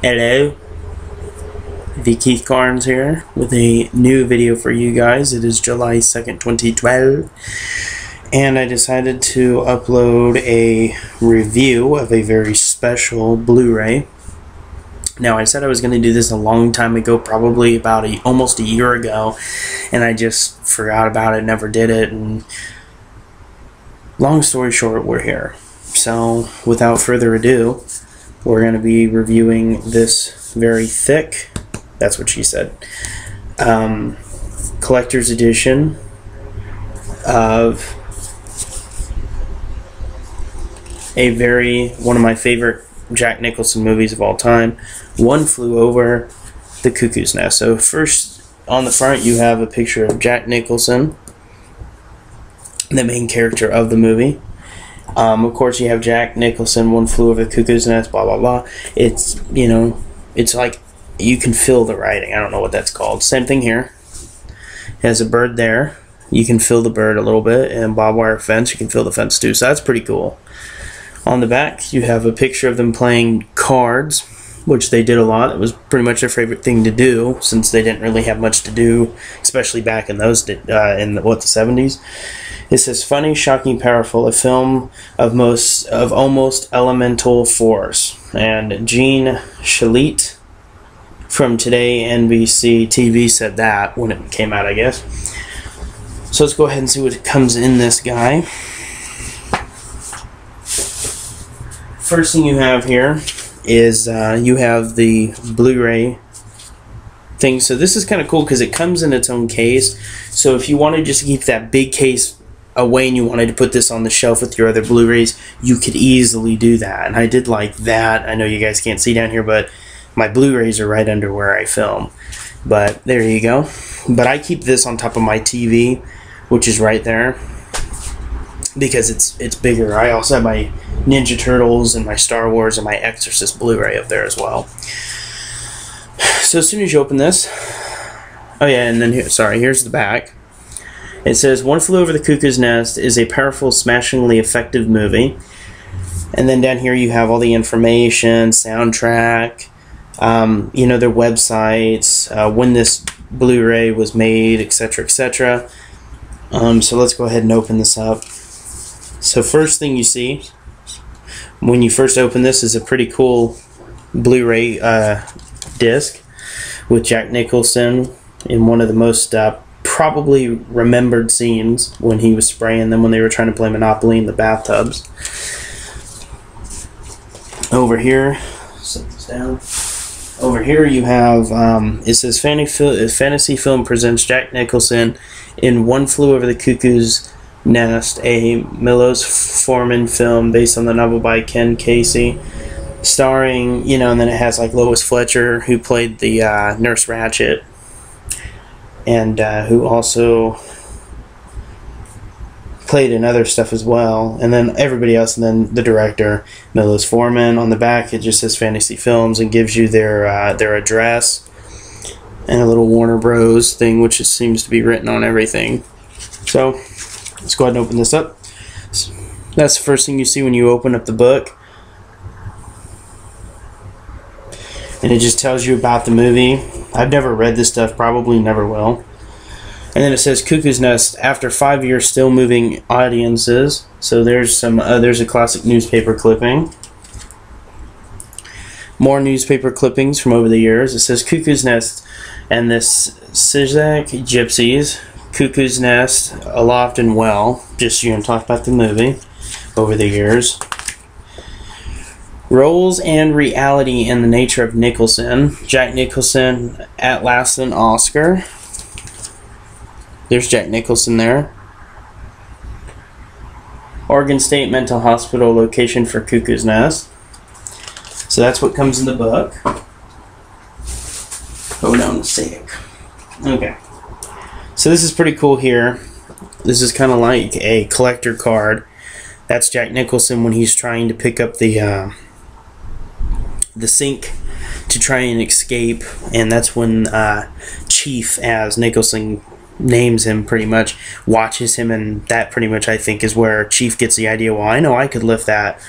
Hello, the Keith Carnes here with a new video for you guys. It is July 2nd, 2012, and I decided to upload a review of a very special Blu-ray. Now, I said I was going to do this a long time ago, probably about almost a year ago, and I just forgot about it, never did it, and long story short, we're here. So, without further ado, we're going to be reviewing this very thick, that's what she said, collector's edition of one of my favorite Jack Nicholson movies of all time, One Flew Over the Cuckoo's Nest. So first, on the front, you have a picture of Jack Nicholson, the main character of the movie. Of course, you have Jack Nicholson, One Flew Over the Cuckoo's Nest, blah, blah, blah. It's, you know, it's like you can feel the writing. I don't know what that's called. Same thing here. It has a bird there. You can feel the bird a little bit. And barbed wire fence, you can feel the fence too. So that's pretty cool. On the back, you have a picture of them playing cards, which they did a lot. It was pretty much their favorite thing to do, since they didn't really have much to do, especially back in those, the 70s. It says, funny, shocking, powerful, a film of almost elemental force. And Gene Shalit from Today NBC TV said that when it came out, I guess. So let's go ahead and see what comes in this guy. First thing you have here is you have the Blu-ray thing. So this is kind of cool because it comes in its own case. So if you want to just keep that big case away and you wanted to put this on the shelf with your other Blu-rays, you could easily do that. And I did like that. I know you guys can't see down here, but my Blu-rays are right under where I film. But there you go. But I keep this on top of my TV, which is right there, because it's bigger. I also have my Ninja Turtles and my Star Wars and my Exorcist Blu-ray up there as well. So as soon as you open this, oh yeah, and then here's the back. It says, One Flew Over the Cuckoo's Nest is a powerful, smashingly effective movie. And then down here you have all the information, soundtrack, you know, their websites, when this Blu-ray was made, etc., etc. So let's go ahead and open this up. So first thing you see when you first open this is a pretty cool Blu-ray disc with Jack Nicholson in one of the most probably remembered scenes, when he was spraying them when they were trying to play Monopoly in the bathtubs. Over here, set this down. Over here you have, it says Fantasy Film presents Jack Nicholson in One Flew Over the Cuckoo's Nest, a Milos Forman film based on the novel by Ken Casey, starring, you know, and then it has like Lois Fletcher, who played the Nurse Ratched, and who also played in other stuff as well, and then everybody else, and then the director, Milos Forman. On the back, it just says Fantasy Films and gives you their address and a little Warner Bros. Thing, which seems to be written on everything. So let's go ahead and open this up. That's the first thing you see when you open up the book. And it just tells you about the movie. I've never read this stuff, probably never will. And then it says Cuckoo's Nest, after 5 years still moving audiences. So there's there's a classic newspaper clipping. More newspaper clippings from over the years. It says Cuckoo's Nest and the Sizek Gypsies. Cuckoo's Nest, Aloft and Well, just you know, talk about the movie over the years. Roles and reality and the nature of Nicholson. Jack Nicholson, At Last an Oscar. There's Jack Nicholson there. Oregon State Mental Hospital location for Cuckoo's Nest. So that's what comes in the book. Hold on a sec. Okay. So this is pretty cool here. This is kind of like a collector card. That's Jack Nicholson when he's trying to pick up the sink to try and escape, and that's when Chief, as Nicholson names him, pretty much watches him, and that pretty much I think is where Chief gets the idea, well, I know I could lift that.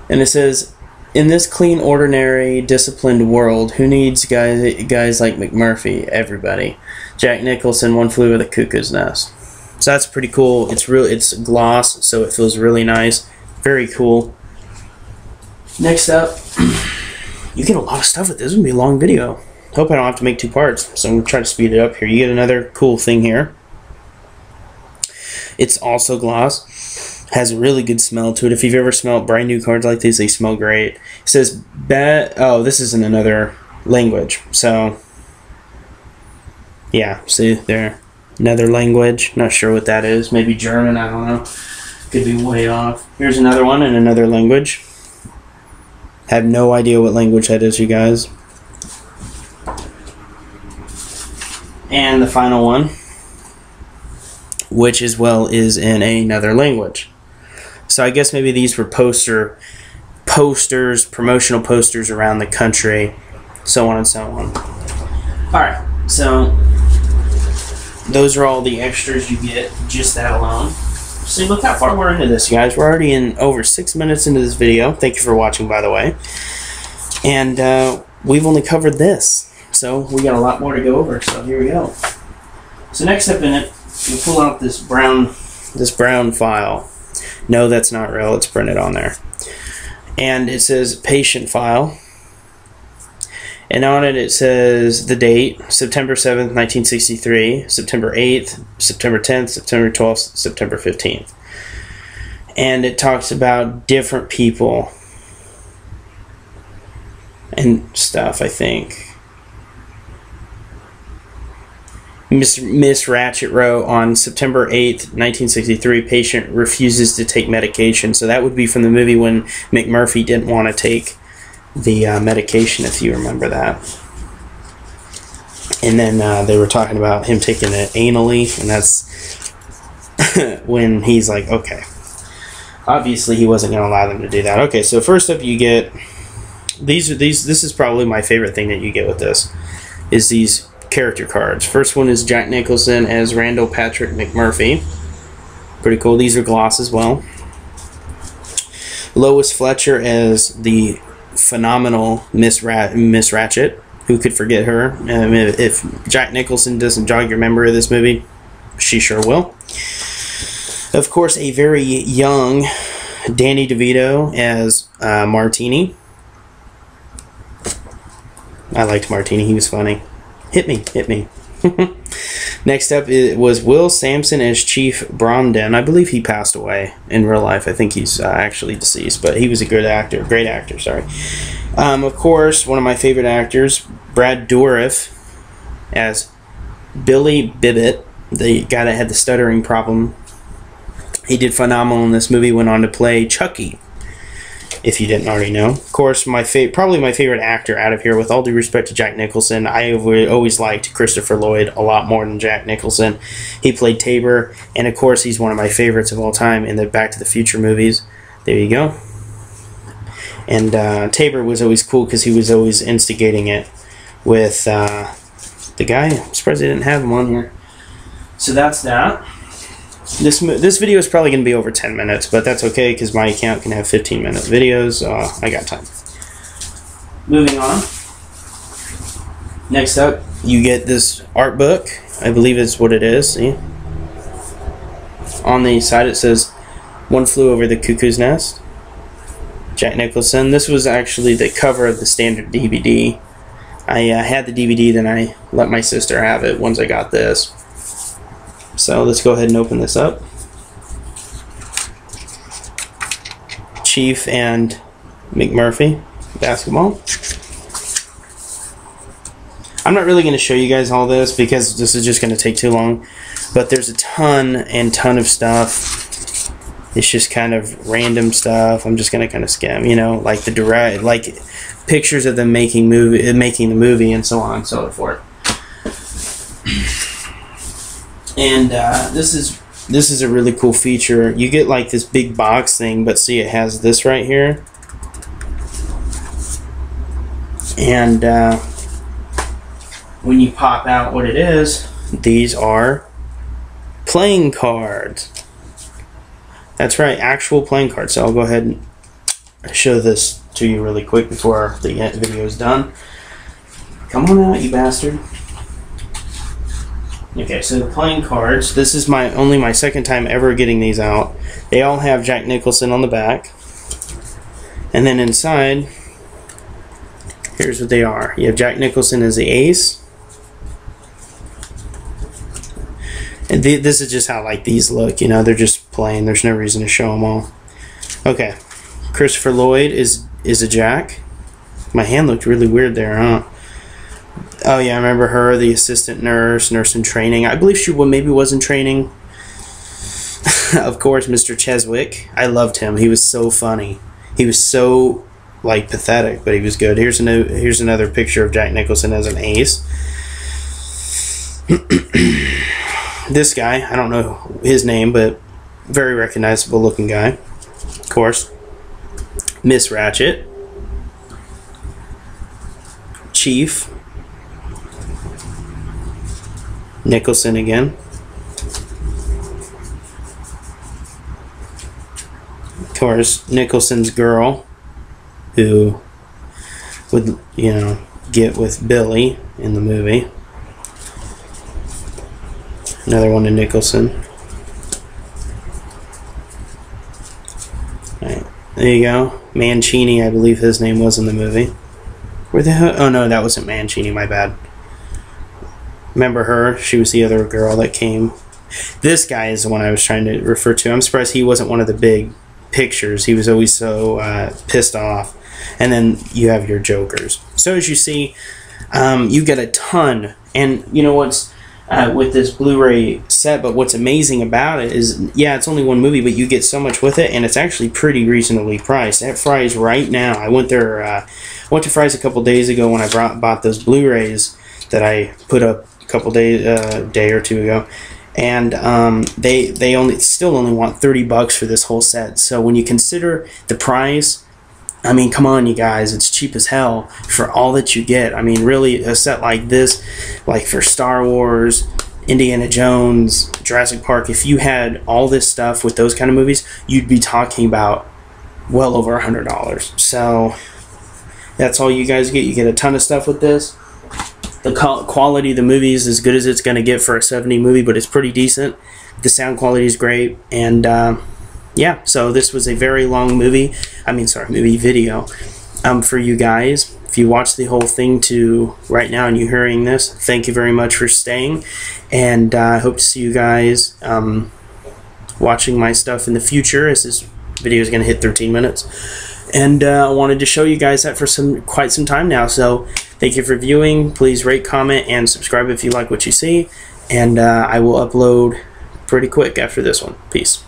And it says In this clean, ordinary, disciplined world, who needs guys like McMurphy? Everybody. Jack Nicholson, One Flew Over the Cuckoo's Nest. So that's pretty cool. It's gloss, so it feels really nice. Very cool. Next up, you get a lot of stuff with this. This is going to be a long video. Hope I don't have to make 2 parts, so I'm going to try to speed it up here. You get another cool thing here. It's also gloss. Has a really good smell to it. If you've ever smelled brand new cards like these, they smell great. It says, oh, this is in another language. So, yeah, see there. Another language. Not sure what that is. Maybe German, I don't know. Could be way off. Here's another one in another language. Have no idea what language that is, you guys. And the final one, which as well is in another language. So I guess maybe these were posters, promotional posters around the country, so on and so on. Alright, so those are all the extras you get, just that alone. See, look how far we're into this, you guys. We're already in over 6 minutes into this video. Thank you for watching, by the way. And we've only covered this, so we got a lot more to go over, so here we go. So next up in it, we pull out this brown file. No, that's not real. It's printed on there. And it says patient file. And on it, it says the date, September 7th, 1963, September 8th, September 10th, September 12th, September 15th. And it talks about different people and stuff, I think. Miss Ratchet wrote on September 8th, 1963, patient refuses to take medication. So that would be from the movie when McMurphy didn't want to take the medication, if you remember that. And then they were talking about him taking it anally, and that's when he's like, okay. Obviously, he wasn't going to allow them to do that. Okay, so first up, you get this is probably my favorite thing that you get with this, is these character cards. First one is Jack Nicholson as Randall Patrick McMurphy. Pretty cool. These are gloss as well. Lois Fletcher as the phenomenal Miss Ratchet. Who could forget her? If Jack Nicholson doesn't jog your memory of this movie, she sure will. Of course, a very young Danny DeVito as Martini. I liked Martini. He was funny. Hit me. Next up, it was Will Sampson as Chief Bromden. I believe he passed away in real life. I think he's actually deceased, but he was a great actor, sorry. Of course, one of my favorite actors, Brad Dourif as Billy Bibbit, the guy that had the stuttering problem. He did phenomenal in this movie, went on to play Chucky, if you didn't already know. Of course, probably my favorite actor out of here, with all due respect to Jack Nicholson, I always liked Christopher Lloyd a lot more than Jack Nicholson. He played Tabor, and of course, he's one of my favorites of all time in the Back to the Future movies. There you go. And Tabor was always cool because he was always instigating it with the guy. I'm surprised they didn't have him on here. So that's that. This video is probably going to be over 10 minutes, but that's okay because my account can have 15-minute videos. I got time. Moving on. Next up, you get this art book. I believe it's what it is. See? On the side it says One Flew Over the Cuckoo's Nest. Jack Nicholson. This was actually the cover of the standard DVD. I had the DVD, then I let my sister have it once I got this. So let's go ahead and open this up. Chief and McMurphy basketball. I'm not really going to show you guys all this because this is just going to take too long. But there's a ton of stuff. It's just kind of random stuff. I'm just going to kind of skim, you know, like pictures of them making the movie and so on and so forth. And this is a really cool feature. You get like this big box thing, but see, it has this right here. And when you pop out what it is, these are playing cards. That's right, actual playing cards. So I'll go ahead and show this to you really quick before the video is done. Come on out, you bastard. Okay, so the playing cards. This is only my second time ever getting these out. They all have Jack Nicholson on the back. And then inside, here's what they are. You have Jack Nicholson as the ace. And this is just how like these look, you know, they're just plain. There's no reason to show them all. Okay, Christopher Lloyd is a jack. My hand looked really weird there, huh? Oh yeah, I remember her, the assistant nurse in training. I believe she maybe was in training. Of course, Mr. Cheswick. I loved him. He was so funny. He was so like pathetic, but he was good. Here's another picture of Jack Nicholson as an ace. This guy, I don't know his name, but very recognizable looking guy. Of course, Miss Ratchet, Chief, Nicholson again. Of course, Nicholson's girl, who would, you know, get with Billy in the movie. Another one to Nicholson. Alright, there you go. Mancini, I believe his name was in the movie. Where the hell? Oh no, that wasn't Mancini, my bad. Remember her? She was the other girl that came. This guy is the one I was trying to refer to. I'm surprised he wasn't one of the big pictures. He was always so pissed off. And then you have your jokers. So as you see, you get a ton. And you know what's with this Blu-ray set, but what's amazing about it is, yeah, it's only one movie, but you get so much with it, and it's actually pretty reasonably priced. At Fry's right now, I went there, went to Fry's a couple days ago when I bought those Blu-rays that I put up a couple days, day or two ago, and they still only want $30 for this whole set. So when you consider the price, I mean, come on, you guys, it's cheap as hell for all that you get. I mean, really, a set like this, like for Star Wars, Indiana Jones, Jurassic Park, if you had all this stuff with those kind of movies, you'd be talking about well over $100. So that's all you guys get. You get a ton of stuff with this. The quality of the movie is as good as it's going to get for a 70 movie, but it's pretty decent. The sound quality is great, and yeah, so this was a very long movie video for you guys. If you watched the whole thing to right now and you're hearing this, thank you very much for staying, and I hope to see you guys watching my stuff in the future, as this video is going to hit 13 minutes. And I wanted to show you guys that for quite some time now, so thank you for viewing. Please rate, comment, and subscribe if you like what you see, and I will upload pretty quick after this one. Peace.